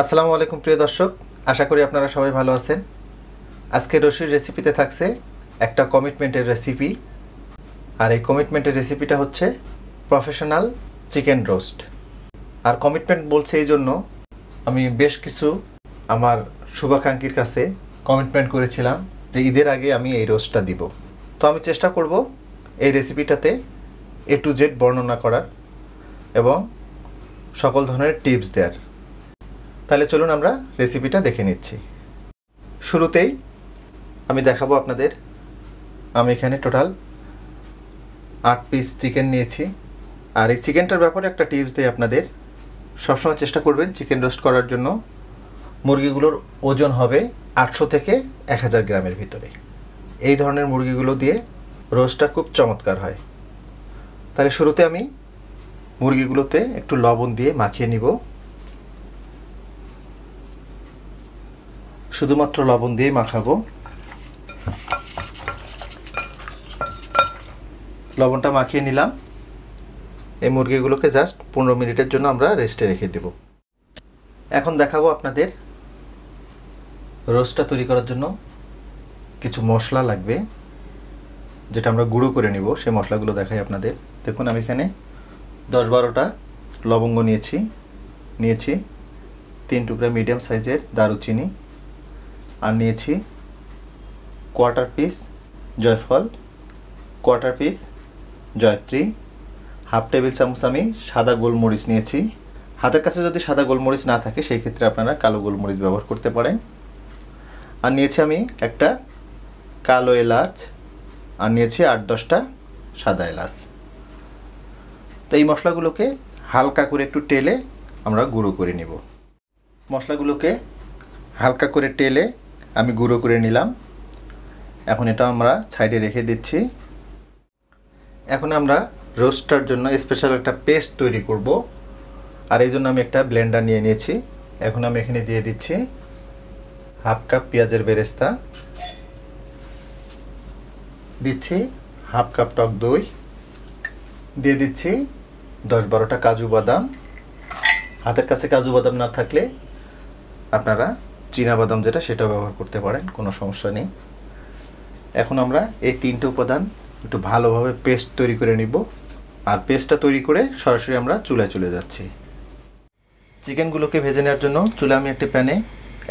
আসসালামু আলাইকুম প্রিয় দর্শক, আশা করি আপনারা সবাই ভালো আছেন। আজকে রসুইর রেসিপিতে থাকছে একটা কমিটমেন্টের রেসিপি, আর এই কমিটমেন্টের রেসিপিটা হচ্ছে প্রফেশনাল চিকেন রোস্ট। আর কমিটমেন্ট বলছে এই জন্য, আমি বেশ কিছু আমার শুভাকাঙ্ক্ষীর কাছে কমিটমেন্ট করেছিলাম যে ঈদের আগে আমি এই রোস্টটা দিব। তো আমি চেষ্টা করব এই রেসিপিটাতে A to Z বর্ণনা করার এবং সকল ধরনের টিপস দেওয়ার। তাহলে চলুন আমরা রেসিপিটা দেখে নিচ্ছি। শুরুতেই আমি দেখাবো আপনাদের, আমি এখানে টোটাল 8 পিস চিকেন নিয়েছি। আর এই চিকেনটার ব্যাপারে একটা টিপস দিই আপনাদের, সবসময় চেষ্টা করবেন চিকেন রোস্ট করার জন্য মুরগিগুলোর ওজন হবে 800 থেকে 1000 গ্রামের ভিতরে। এই ধরনের মুরগিগুলো দিয়ে রোস্টটা খুব চমৎকার হয়। তাহলে শুরুতে আমি মুরগিগুলোতে একটু লবণ দিয়ে মাখিয়ে নিব। শুধুমাত্র লবণ দিয়ে মাখাবো। লবণটা মাখিয়ে নিলাম। এই মুরগিগুলোকে জাস্ট 15 মিনিটের জন্য আমরা রেস্টে রেখে দেব। এখন দেখাবো আপনাদের রোস্টটা তৈরি করার জন্য কিছু মশলা লাগবে, যেটা আমরা গুঁড়ো করে নিব। সেই মশলাগুলো দেখাই আপনাদের। দেখুন, আমি এখানে 10-12টা লবঙ্গ নিয়েছি 3 টুকরা মিডিয়াম সাইজের দারুচিনি, আর নিয়েছি কোয়ার্টার পিস জয়ফল, কোয়ার্টার পিস জয়ত্রী, হাফ টেবিল চামচ আমি সাদা গোলমরিচ নিয়েছি। হাতের কাছে যদি সাদা গোলমরিচ না থাকে সেই ক্ষেত্রে আপনারা কালো গোলমরিচ ব্যবহার করতে পারেন। আর নিয়েছি আমি একটা কালো এলাচ, আর নিয়েছি 8-10টা সাদা এলাচ। তো এই মশলাগুলোকে হালকা করে একটু টেলে আমরা গুঁড়ো করে নিব। মশলাগুলোকে হালকা করে টেলে আমি গুঁড়ো করে নিলাম। এখন এটা আমরা সাইডে রেখে দিচ্ছি। এখন আমরা রোস্টটার জন্য স্পেশাল একটা পেস্ট তৈরি করব, আর এই জন্য আমি একটা ব্লেন্ডার নিয়ে নিয়েছি। এখন আমি এখানে দিয়ে দিচ্ছি হাফ কাপ পেঁয়াজের বেরেস্তা, দিচ্ছি হাফ কাপ টক দই, দিয়ে দিচ্ছি 10-12টা কাজু বাদাম। হাতের কাছে কাজু বাদাম না থাকলে আপনারা চীনা বাদাম যেটা সেটাও ব্যবহার করতে পারেন, কোনো সমস্যা নেই। এখন আমরা এই 3টে উপাদান একটু ভালোভাবে পেস্ট তৈরি করে নিব। আর পেস্টটা তৈরি করে সরাসরি আমরা চুলায় চলে যাচ্ছি। চিকেনগুলোকে ভেজে নেওয়ার জন্য চুলা আমি একটা প্যানে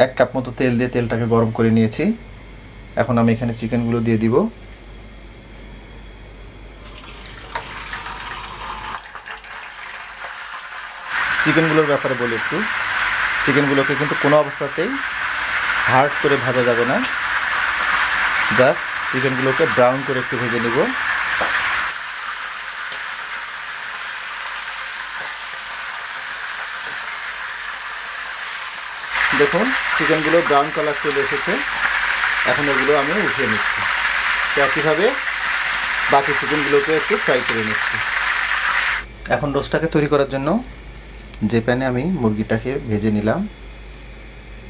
1 কাপ মতো তেল দিয়ে তেলটাকে গরম করে নিয়েছি। এখন আমি এখানে চিকেনগুলো দিয়ে দিব। চিকেনগুলোর ব্যাপারে বলি একটু, চিকেনগুলোকে কিন্তু কোনো অবস্থাতেই হার্ড করে ভাজা যাবে না, জাস্ট চিকেনগুলোকে ব্রাউন করে একটু ভেজে নেব। দেখুন, চিকেনগুলো ব্রাউন কালার চলে এসেছে। এখন এগুলো আমি উঠিয়ে নিচ্ছি। তো একইভাবে বাকি চিকেনগুলোকে একটু ফ্রাই করে নিচ্ছি। এখন রোস্টটাকে তৈরি করার জন্য যে প্যানে আমি মুরগিটাকে ভেজে নিলাম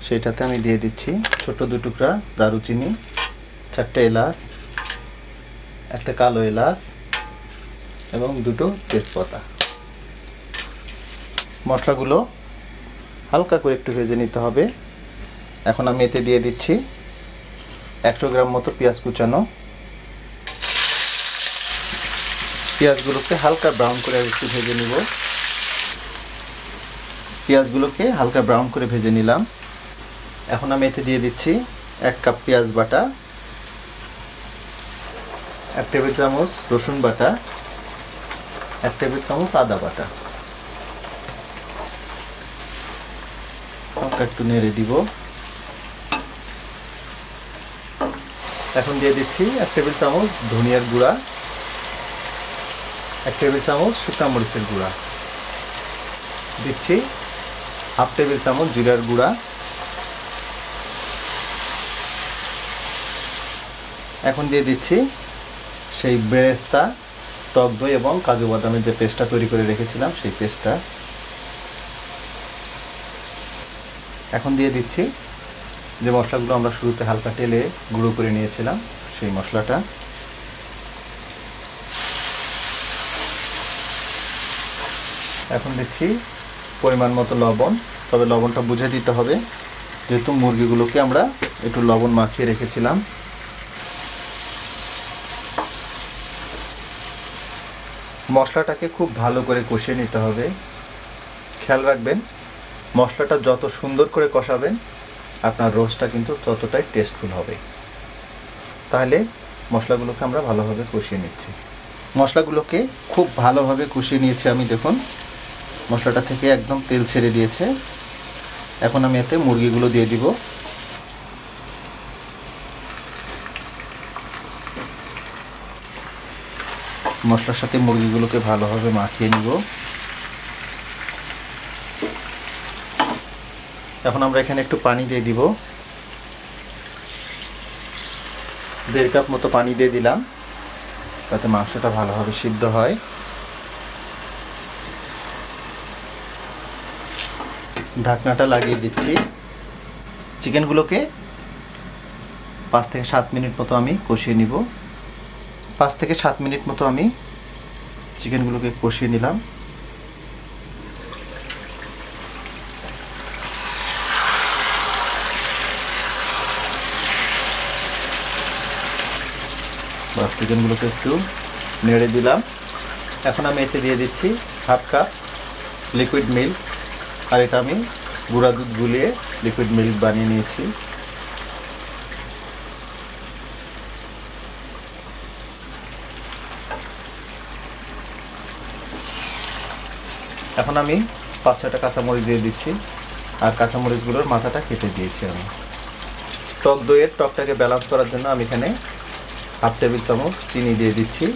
সেটাতে আমি দিয়ে দিচ্ছি ছোট 2 টুকরা দারুচিনি, 4টে এলাচ, একটা কালো এলাচ এবং 2টো তেজপাতা। মশলাগুলো হালকা করে একটু ভেজে নিতে হবে। এখন আমি এতে দিয়ে দিচ্ছি 100 গ্রাম মতো পেঁয়াজ কুচানো। পেঁয়াজগুলোকে হালকা ব্রাউন করে একটু ভেজে নিব। পেঁয়াজগুলোকে হালকা ব্রাউন করে ভেজে নিলাম। এখন আমি এতে দিয়ে দিচ্ছি 1 কাপ পেঁয়াজ বাটা, 1 টেবিল চামচ রসুন বাটা, 1 টেবিল চামচ আদা বাটা। একটু নেড়ে দিব। এখন দিয়ে দিচ্ছি 1 টেবিল চামচ ধনিয়ার গুঁড়া, 1 টেবিল চামচ শুকনো মরিচের গুঁড়া, দিচ্ছি হাফ টেবিল চামচ জিরার গুঁড়া। এখন দিয়ে দিচ্ছি সেই বেরেস্তা, টক দই এবং কাজু বাদামের যে পেস্টটা তৈরি করে রেখেছিলাম সেই পেস্টটা। এখন দিয়ে দিচ্ছি যে মশলাগুলো আমরা শুরুতে হালকা তেলে গুঁড়ো করে নিয়েছিলাম সেই মশলাটা। এখন দিচ্ছি পরিমাণ মতো লবণ, তবে লবণটা বুঝে দিতে হবে, যেহেতু মুরগিগুলোকে আমরা একটু লবণ মাখিয়ে রেখেছিলাম। মশলাটাকে খুব ভালো করে কষিয়ে নিতে হবে। খেয়াল রাখবেন, মশলাটা যত সুন্দর করে কষাবেন আপনার রোস্টটা কিন্তু ততটাই টেস্টফুল হবে। তাহলে মশলাগুলোকে আমরা ভালোভাবে কষিয়ে নিচ্ছি। মশলাগুলোকে খুব ভালোভাবে কষিয়ে নিয়েছি আমি। দেখুন মশলাটা থেকে একদম তেল ছেড়ে দিয়েছে। এখন আমি এতে মুরগিগুলো দিয়ে দিব। মশলার সাথে মুরগিগুলোকে ভালোভাবে মাখিয়ে নিব। এখন আমরা এখানে একটু পানি দিয়ে দিব। 1.5 কাপ মতো পানি দিয়ে দিলাম, যাতে মাংসটা ভালোভাবে সিদ্ধ হয়। ঢাকনাটা লাগিয়ে দিচ্ছি। চিকেনগুলোকে 5 থেকে 7 মিনিট মতো আমি কষিয়ে নিব। 5 থেকে 7 মিনিট মতো আমি চিকেনগুলোকে কষিয়ে নিলাম। বাস চিকেনগুলোকে একটু নেড়ে দিলাম। এখন আমি এতে দিয়ে দিচ্ছি 1/2 কাপ লিকুইড মিল্ক। আর এটা আমি গুঁড়া দুধ গুলিয়ে লিকুইড মিল্ক বানিয়ে নিয়েছি। এখন আমি 5-6টা কাঁচামরিচ দিয়ে দিচ্ছি। আর কাঁচামরিচগুলোর মাথাটা কেটে দিয়েছি আমি। টক দইয়ের টকটাকে ব্যালেন্স করার জন্য আমি এখানে 1/2 টেবিল চামচ চিনি দিয়ে দিচ্ছি।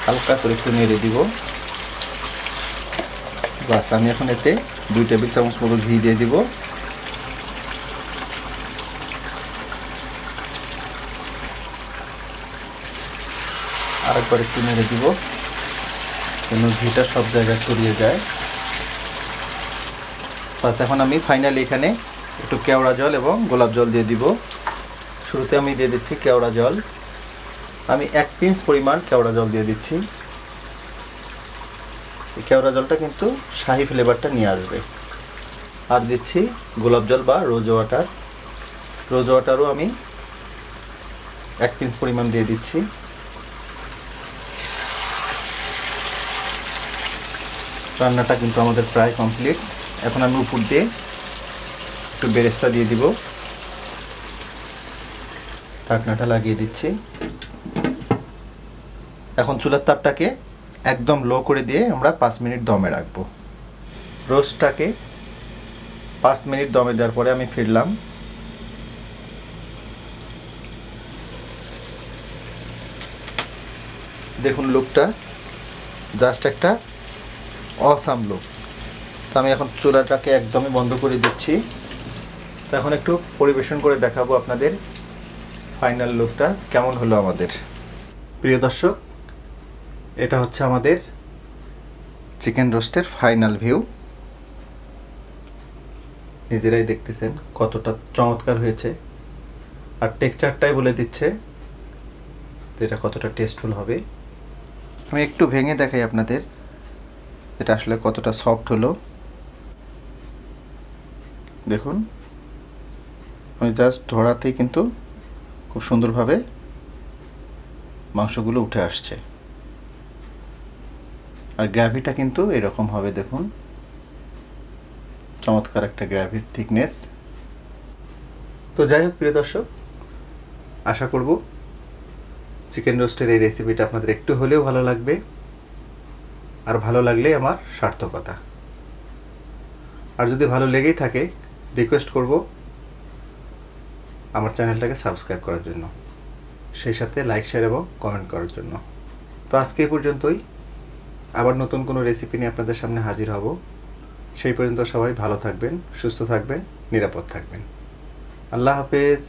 হালকা করে একটু নেড়ে দিব। বাস আমি এখন এতে 2 টেবিল চামচ মতো ঘি দিয়ে দিব। আরেকবার একটু নেড়ে দিব যেন ঘিটা সব জায়গায় ছড়িয়ে যায়। বাস এখন আমি ফাইনালি এখানে একটু কেওড়া জল এবং গোলাপ জল দিয়ে দিব। শুরুতে আমি দিয়ে দিচ্ছি কেওড়া জল। আমি 1 পিঞ্চ পরিমাণ কেওড়া জল দিয়ে দিচ্ছি। এই কেওড়া জলটা কিন্তু শাহি ফ্লেভারটা নিয়ে আসবে। আর দিচ্ছি গোলাপ জল বা রোজ ওয়াটার। রোজ ওয়াটারও আমি 1 পিঞ্চ পরিমাণ দিয়ে দিচ্ছি। রান্নাটা কিন্তু আমাদের প্রায় কমপ্লিট। এখন আমি উপর দিয়ে একটু বেরেস্তা দিয়ে দিব। ঢাকনাটা লাগিয়ে দিচ্ছি। এখন চুলার তাপটাকে একদম লো করে দিয়ে আমরা 5 মিনিট দমে রাখবো। রোস্টটাকে 5 মিনিট দমে দেওয়ার পরে আমি ফিরলাম। দেখুন লুকটা জাস্ট একটা অসাম লুক। তো আমি এখন চুলাটাকে একদমই বন্ধ করে দিচ্ছি। তো এখন একটু পরিবেশন করে দেখাবো আপনাদের ফাইনাল লুকটা কেমন হলো আমাদের। প্রিয় দর্শক, এটা হচ্ছে আমাদের চিকেন রোস্টের ফাইনাল ভিউ। নিজেরাই দেখতেছেন কতটা চমৎকার হয়েছে। আর টেক্সচারটাই বলে দিচ্ছে যে এটা কতটা টেস্টফুল হবে। আমি একটু ভেঙে দেখাই আপনাদের এটা আসলে কতটা সফট হলো। দেখুন আমি জাস্ট ধরাতেই কিন্তু খুব সুন্দরভাবে মাংসগুলো উঠে আসছে। আর গ্রেভিটা কিন্তু এরকম হবে। দেখুন চমৎকার একটা গ্রেভির থিকনেস। তো যাই হোক প্রিয় দর্শক, আশা করব চিকেন রোস্টের এই রেসিপিটা আপনাদের একটু হলেও ভালো লাগবে। আর ভালো লাগলে আমার সার্থকতা। আর যদি ভালো লেগেই থাকে রিকোয়েস্ট করব আমার চ্যানেলটাকে সাবস্ক্রাইব করার জন্য, সেই সাথে লাইক শেয়ার এবং কমেন্ট করার জন্য। তো আজকে এই পর্যন্তই। আবার নতুন কোনো রেসিপি নিয়ে আপনাদের সামনে হাজির হব। সেই পর্যন্ত সবাই ভালো থাকবেন, সুস্থ থাকবেন, নিরাপদ থাকবেন। আল্লাহ হাফেজ।